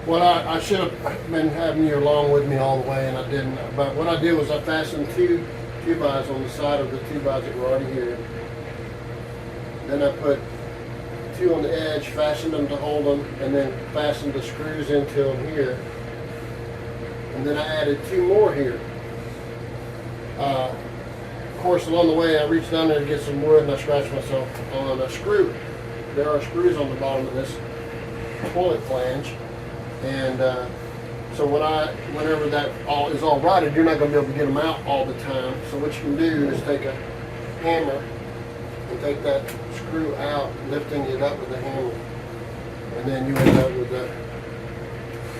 What I should have been having you along with me all the way, and I didn't. But what I did was I fastened two eyes on the side of the two eyes that were already here. Then I put two on the edge, fastened them to hold them, and then fastened the screws into them here. And then I added two more here. Of course, along the way, I reached down there to get some wood, and I scratched myself on a screw. There are screws on the bottom of this toilet flange. And so whenever that is all rotted, you're not going to be able to get them out all the time. So what you can do is take a hammer and take that screw out, lifting it up with a hammer. And then you end up with the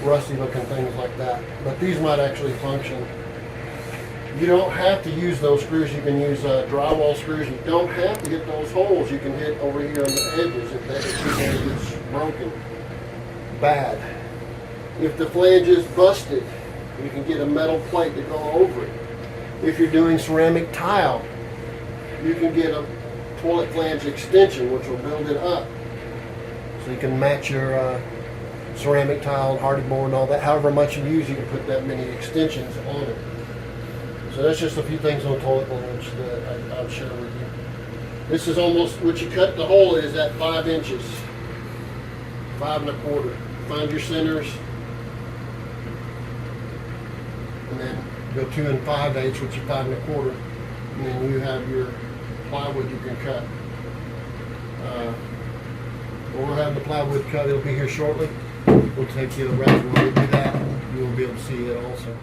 rusty looking things like that. But these might actually function. You don't have to use those screws. You can use drywall screws. You don't have to hit those holes. You can hit over here on the edges if that gets broken bad. If the flange is busted, you can get a metal plate to go over it. If you're doing ceramic tile, you can get a toilet flange extension which will build it up. So you can match your ceramic tile, hardy board and all that. However much you use, you can put that many extensions on it. So that's just a few things on toilet flange that I'll share with you. This is almost, what you cut the hole is at 5 inches, 5 1/4. Find your centers. And then go 2 5/8, which is 5 1/4, and then you have your plywood you can cut. We'll have the plywood cut. It'll be here shortly. We'll take you around the way to do that. You will be able to see it also.